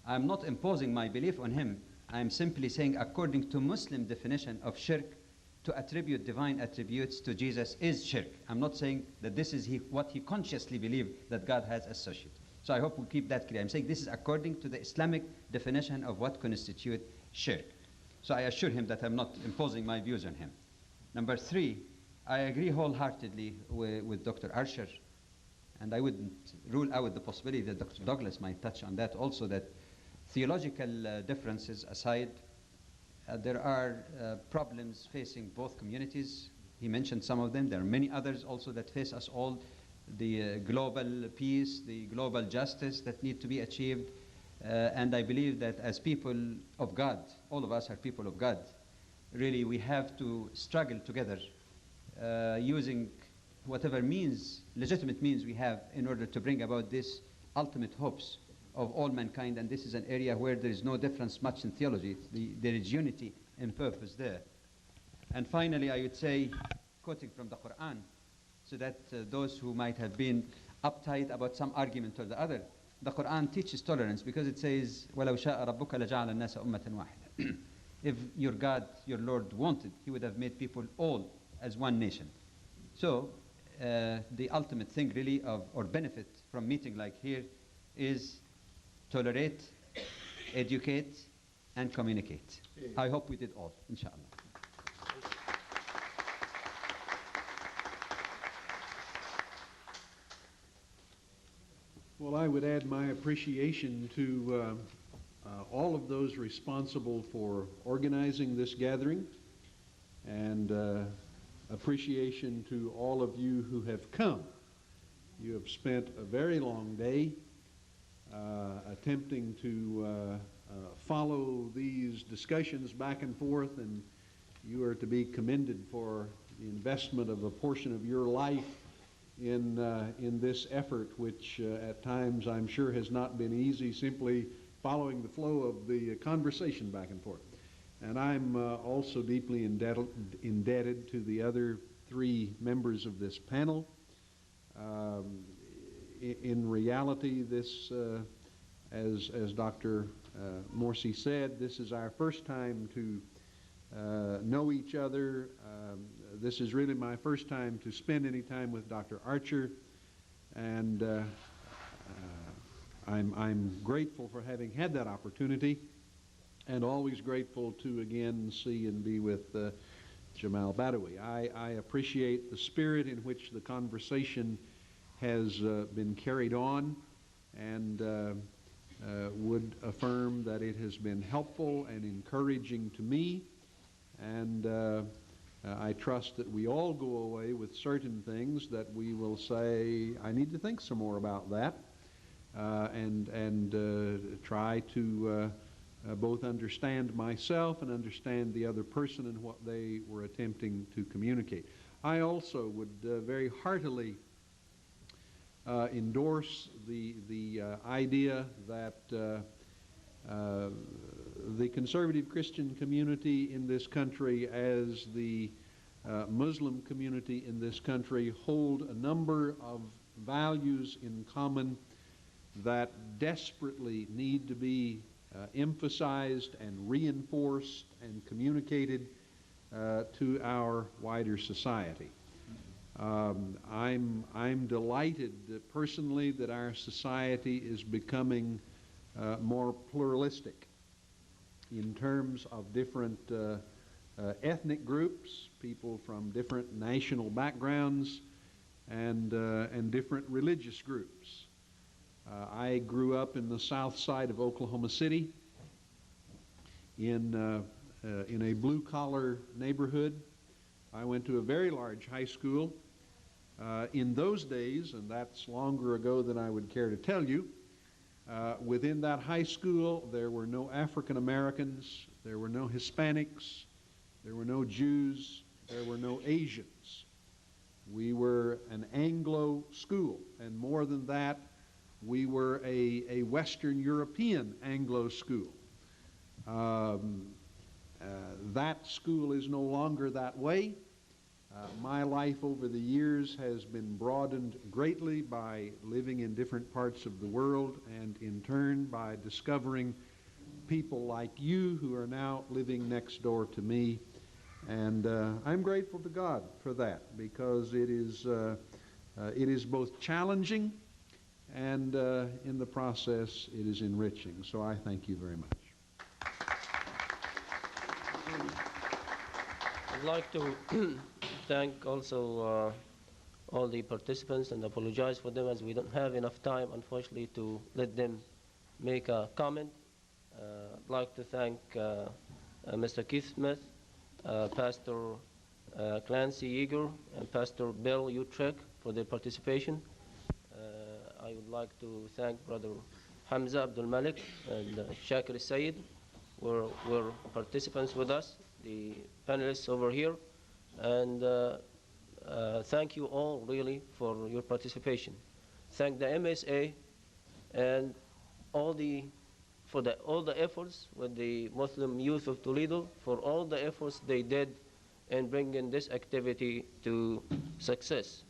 I'm not imposing my belief on him. I'm simply saying, according to Muslim definition of shirk, to attribute divine attributes to Jesus is shirk. I'm not saying that this is what he consciously believed that God has as such. So I hope we keep that clear. I'm saying this is according to the Islamic definition of what constitutes shirk. So I assure him that I'm not imposing my views on him. Number three, I agree wholeheartedly with Dr. Archer, and I wouldn't rule out the possibility that Dr. Douglas might touch on that also, that theological differences aside, there are problems facing both communities. He mentioned some of them. There are many others also that face us all. The global peace, the global justice that need to be achieved. And I believe that as people of God, all of us are people of God, really we have to struggle together using whatever means, legitimate means we have in order to bring about this ultimate hopes of all mankind. And this is an area where there is no difference much in theology. There is unity in purpose there. And finally, I would say, quoting from the Quran, so that those who might have been uptight about some argument or the other, the Quran teaches tolerance because it says, وَلَوْ شَاءَ رَبُّكَ لَجَعَلَ النَّاسَ أُمَّةً وَاحِدًا. If your God, your Lord wanted, he would have made people all as one nation. So the ultimate thing really or benefit from meeting like here is tolerate, educate, and communicate. I hope we did all, inshallah. Well, I would add my appreciation to all of those responsible for organizing this gathering, and appreciation to all of you who have come. You have spent a very long day attempting to follow these discussions back and forth, and you are to be commended for the investment of a portion of your life in this effort, which at times I'm sure has not been easy, simply following the flow of the conversation back and forth. And I'm also deeply indebted to the other three members of this panel. In reality, this, as Dr. Morsi said, this is our first time to know each other. This is really my first time to spend any time with Dr. Archer, and I'm grateful for having had that opportunity, and always grateful to again see and be with Jamal Badawi. I appreciate the spirit in which the conversation has been carried on, and would affirm that it has been helpful and encouraging to me, and I trust that we all go away with certain things that we will say, I need to think some more about that, and try to both understand myself and understand the other person and what they were attempting to communicate. I also would very heartily endorse the idea that the conservative Christian community in this country, as the Muslim community in this country, hold a number of values in common that desperately need to be emphasized and reinforced and communicated to our wider society. I'm delighted personally that our society is becoming more pluralistic in terms of different ethnic groups, people from different national backgrounds, and different religious groups. I grew up in the south side of Oklahoma City in a blue-collar neighborhood. I went to a very large high school. In those days, and that's longer ago than I would care to tell you, within that high school there were no African Americans, there were no Hispanics, there were no Jews, there were no Asians. We were an Anglo school, and more than that, we were a Western European Anglo school. That school is no longer that way. My life over the years has been broadened greatly by living in different parts of the world, and in turn by discovering people like you who are now living next door to me. And I'm grateful to God for that, because it is both challenging and in the process it is enriching. So I thank you very much. I'd like to thank also all the participants and apologize for them, as we don't have enough time, unfortunately, to let them make a comment. I'd like to thank Mr. Keith Smith, Pastor Clancy Eager, and Pastor Bill Utrecht for their participation. I would like to thank Brother Hamza Abdul Malik and Shakir Sayed, were participants with us, the panelists over here. And thank you all really for your participation. Thank the MSA and all the efforts with the Muslim youth of Toledo, for all the efforts they did in bringing this activity to success.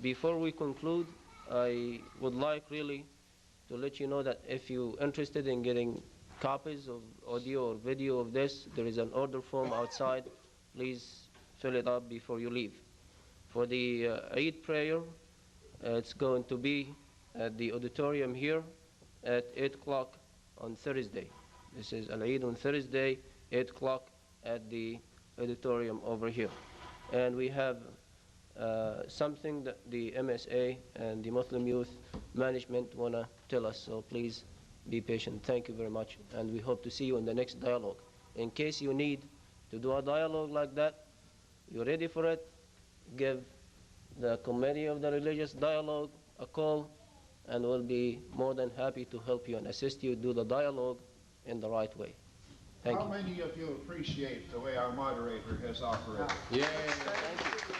Before we conclude, I would like really to let you know that if you're interested in getting copies of audio or video of this, there is an order form outside. Please fill it up before you leave. For the Eid prayer, it's going to be at the auditorium here at 8 o'clock on Thursday. This is Al-Eid on Thursday, 8 o'clock at the auditorium over here. And we have something that the MSA and the Muslim Youth Management want to tell us, so please be patient. Thank you very much, and we hope to see you in the next dialogue. In case you need to do a dialogue like that, you're ready for it, give the Committee of the Religious Dialogue a call, and we'll be more than happy to help you and assist you do the dialogue in the right way. Thank you. How many of you appreciate the way our moderator has operated? Yeah. Thank you.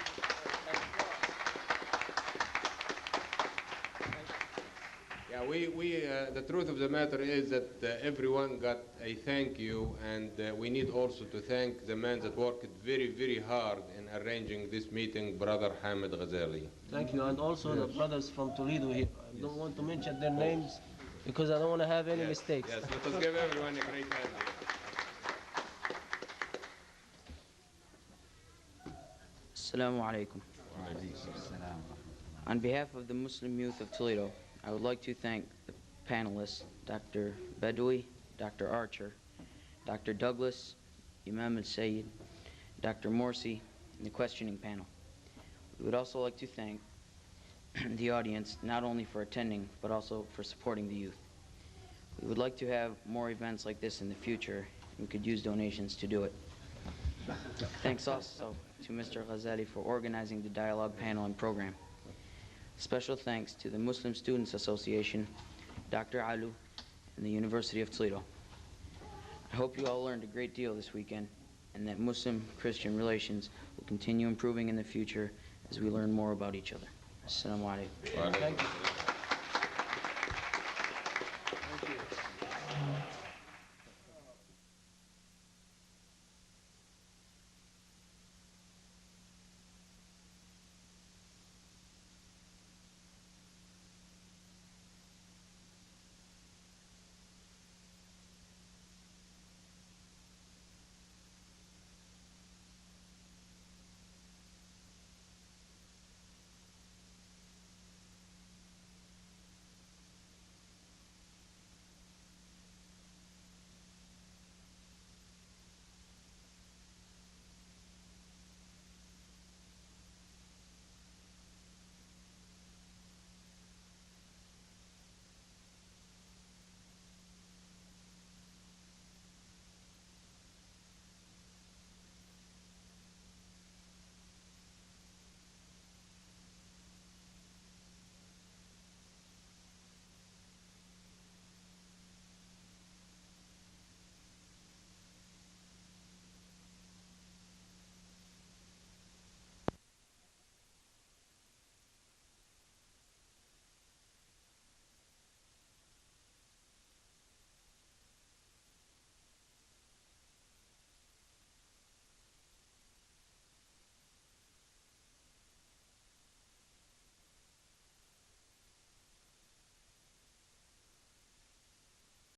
Yeah, the truth of the matter is that everyone got a thank you, and we need also to thank the man that worked very, very hard in arranging this meeting, Brother Hamid Ghazali. Thank you, and also the brothers from Toledo here. I don't want to mention their names because I don't want to have any mistakes. Yes, let us give everyone a great hand. Assalamu alaikum. On behalf of the Muslim Youth of Toledo, I would like to thank the panelists, Dr. Badawi, Dr. Archer, Dr. Douglas, Imam al-Sayyid, Dr. Morsi, and the questioning panel. We would also like to thank the audience not only for attending, but also for supporting the youth. We would like to have more events like this in the future, and we could use donations to do it. Thanks also to Mr. Ghazali for organizing the dialogue panel and program. Special thanks to the Muslim Students Association, Dr. Alu, and the University of Toledo. I hope you all learned a great deal this weekend, and that Muslim-Christian relations will continue improving in the future as we learn more about each other. Assalamu alaikum. Thank you.